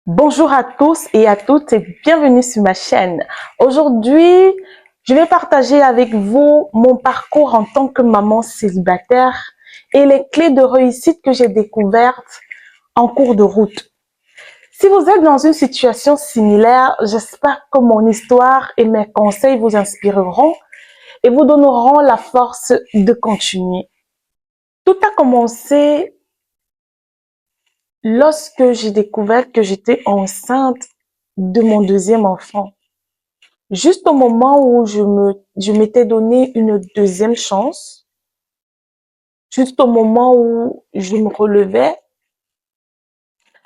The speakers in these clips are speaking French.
Bonjour à tous et à toutes et bienvenue sur ma chaîne. Aujourd'hui, je vais partager avec vous mon parcours en tant que maman célibataire et les clés de réussite que j'ai découvertes en cours de route. Si vous êtes dans une situation similaire, j'espère que mon histoire et mes conseils vous inspireront et vous donneront la force de continuer. Tout a commencé lorsque j'ai découvert que j'étais enceinte de mon deuxième enfant. Juste au moment où je m'étais donné une deuxième chance, juste au moment où je me relevais,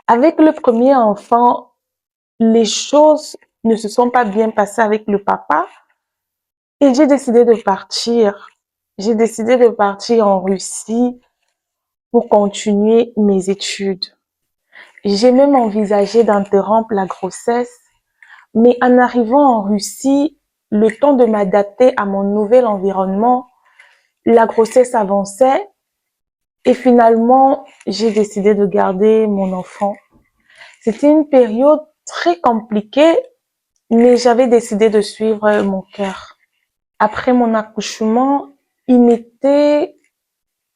avec le premier enfant, les choses ne se sont pas bien passées avec le papa et j'ai décidé de partir. J'ai décidé de partir en Russie pour continuer mes études. J'ai même envisagé d'interrompre la grossesse, mais en arrivant en Russie, le temps de m'adapter à mon nouvel environnement, la grossesse avançait et finalement, j'ai décidé de garder mon enfant. C'était une période très compliquée, mais j'avais décidé de suivre mon cœur. Après mon accouchement, il m'était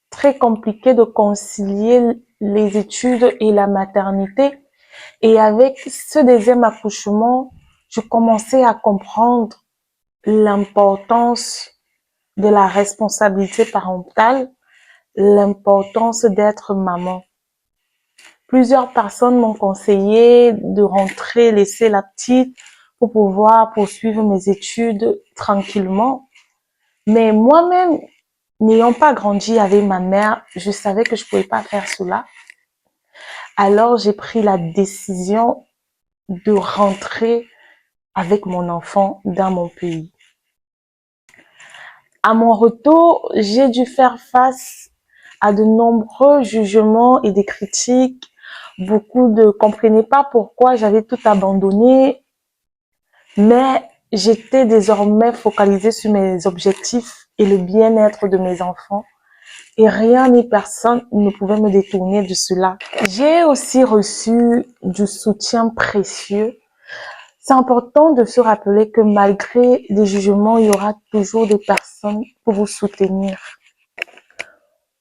très compliqué de concilier les études et la maternité. Et avec ce deuxième accouchement, je commençais à comprendre l'importance de la responsabilité parentale, l'importance d'être maman. Plusieurs personnes m'ont conseillé de rentrer, laisser la petite pour pouvoir poursuivre mes études tranquillement. Mais moi-même, n'ayant pas grandi avec ma mère, je savais que je pouvais pas faire cela. Alors, j'ai pris la décision de rentrer avec mon enfant dans mon pays. À mon retour, j'ai dû faire face à de nombreux jugements et des critiques. Beaucoup ne comprenaient pas pourquoi j'avais tout abandonné, mais j'étais désormais focalisée sur mes objectifs et le bien-être de mes enfants. Et rien ni personne ne pouvait me détourner de cela. J'ai aussi reçu du soutien précieux. C'est important de se rappeler que malgré les jugements, il y aura toujours des personnes pour vous soutenir.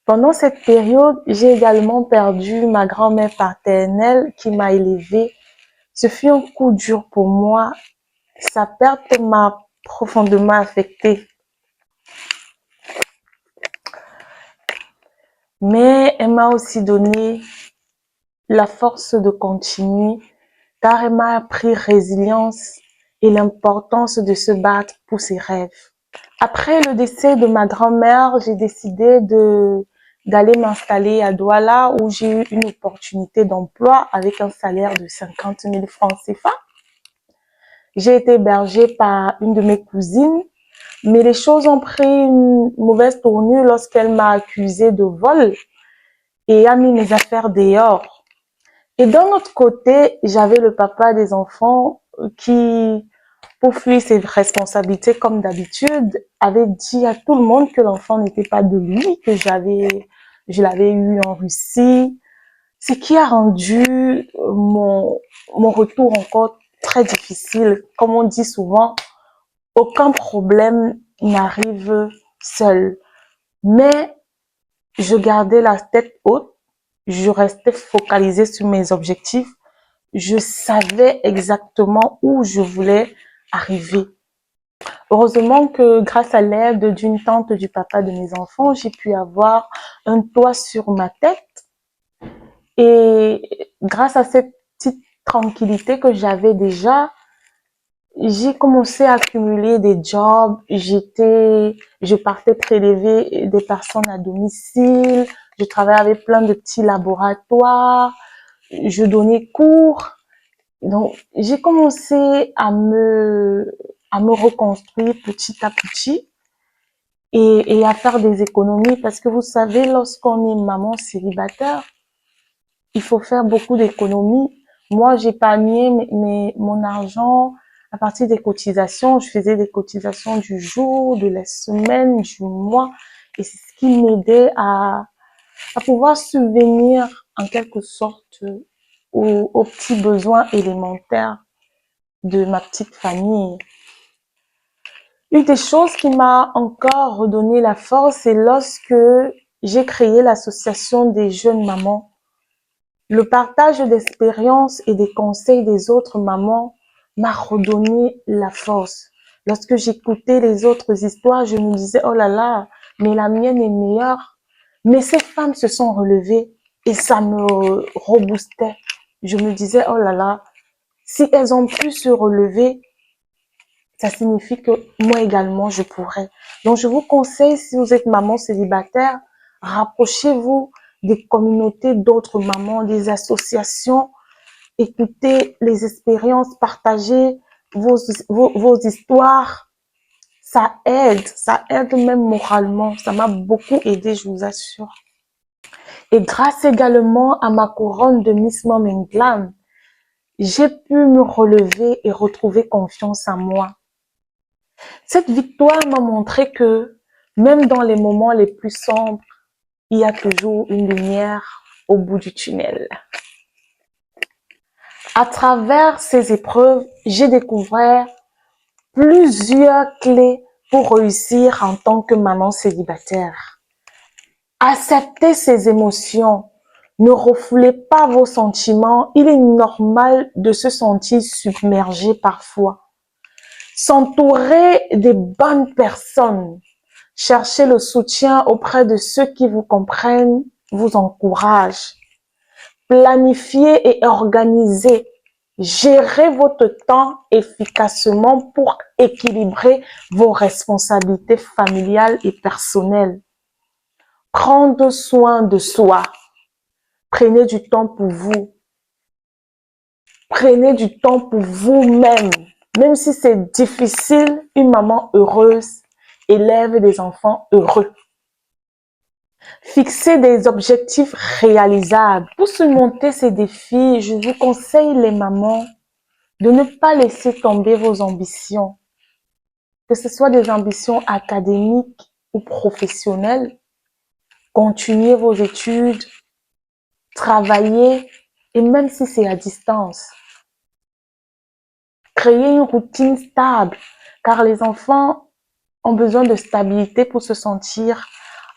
Pendant cette période, j'ai également perdu ma grand-mère paternelle qui m'a élevée. Ce fut un coup dur pour moi. Sa perte m'a profondément affectée. Mais elle m'a aussi donné la force de continuer, car elle m'a appris résilience et l'importance de se battre pour ses rêves. Après le décès de ma grand-mère, j'ai décidé d'aller m'installer à Douala où j'ai eu une opportunité d'emploi avec un salaire de 50 000 francs CFA. J'ai été hébergée par une de mes cousines, mais les choses ont pris une mauvaise tournure lorsqu'elle m'a accusée de vol et a mis mes affaires dehors. Et d'un autre côté, j'avais le papa des enfants qui, pour fuir ses responsabilités comme d'habitude, avait dit à tout le monde que l'enfant n'était pas de lui, que je l'avais eu en Russie, ce qui a rendu mon retour encore très difficile. Comme on dit souvent, aucun problème n'arrive seul. Mais je gardais la tête haute, je restais focalisée sur mes objectifs, je savais exactement où je voulais arriver. Heureusement que grâce à l'aide d'une tante du papa de mes enfants, j'ai pu avoir un toit sur ma tête et grâce à cette petite tranquillité que j'avais déjà, j'ai commencé à accumuler des jobs, je partais prélever des personnes à domicile, je travaillais avec plein de petits laboratoires, je donnais cours. Donc, j'ai commencé à me reconstruire petit à petit et à faire des économies parce que vous savez, lorsqu'on est maman célibataire, il faut faire beaucoup d'économies. Moi, j'épargnais mon argent à partir des cotisations. Je faisais des cotisations du jour, de la semaine, du mois. Et c'est ce qui m'aidait à pouvoir subvenir en quelque sorte aux petits besoins élémentaires de ma petite famille. Une des choses qui m'a encore redonné la force, c'est lorsque j'ai créé l'association des jeunes mamans. Le partage d'expériences et des conseils des autres mamans m'a redonné la force. Lorsque j'écoutais les autres histoires, je me disais, oh là là, mais la mienne est meilleure. Mais ces femmes se sont relevées et ça me reboostait. Je me disais, oh là là, si elles ont pu se relever, ça signifie que moi également, je pourrais. Donc, je vous conseille, si vous êtes maman célibataire, rapprochez-vous des communautés d'autres mamans, des associations, écoutez les expériences, partagez vos histoires. Ça aide même moralement. Ça m'a beaucoup aidé, je vous assure. Et grâce également à ma couronne de Miss Mom England, j'ai pu me relever et retrouver confiance en moi. Cette victoire m'a montré que même dans les moments les plus sombres, il y a toujours une lumière au bout du tunnel. À travers ces épreuves, j'ai découvert plusieurs clés pour réussir en tant que maman célibataire. Acceptez ses émotions. Ne refoulez pas vos sentiments. Il est normal de se sentir submergé parfois. S'entourer des bonnes personnes. Cherchez le soutien auprès de ceux qui vous comprennent, vous encouragent. Planifiez et organisez. Gérez votre temps efficacement pour équilibrer vos responsabilités familiales et personnelles. Prendre soin de soi. Prenez du temps pour vous. Prenez du temps pour vous-même. Même si c'est difficile, une maman heureuse élève des enfants heureux. Fixez des objectifs réalisables. Pour surmonter ces défis, je vous conseille les mamans de ne pas laisser tomber vos ambitions, que ce soit des ambitions académiques ou professionnelles. Continuez vos études, travaillez, et même si c'est à distance. Créez une routine stable, car les enfants ont besoin de stabilité pour se sentir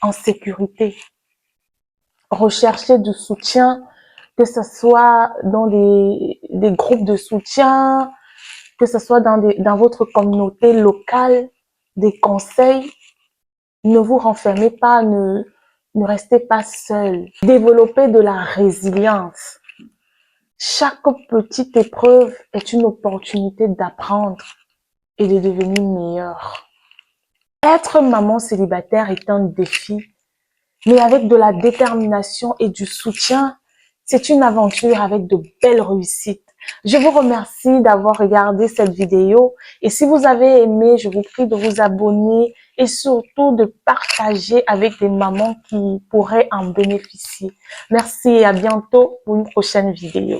en sécurité. Recherchez du soutien, que ce soit dans des groupes de soutien, que ce soit dans votre communauté locale, des conseils. Ne vous renfermez pas, ne restez pas seul. Développez de la résilience. Chaque petite épreuve est une opportunité d'apprendre et de devenir meilleur. Être maman célibataire est un défi, mais avec de la détermination et du soutien, c'est une aventure avec de belles réussites. Je vous remercie d'avoir regardé cette vidéo et si vous avez aimé, je vous prie de vous abonner et surtout de partager avec des mamans qui pourraient en bénéficier. Merci et à bientôt pour une prochaine vidéo.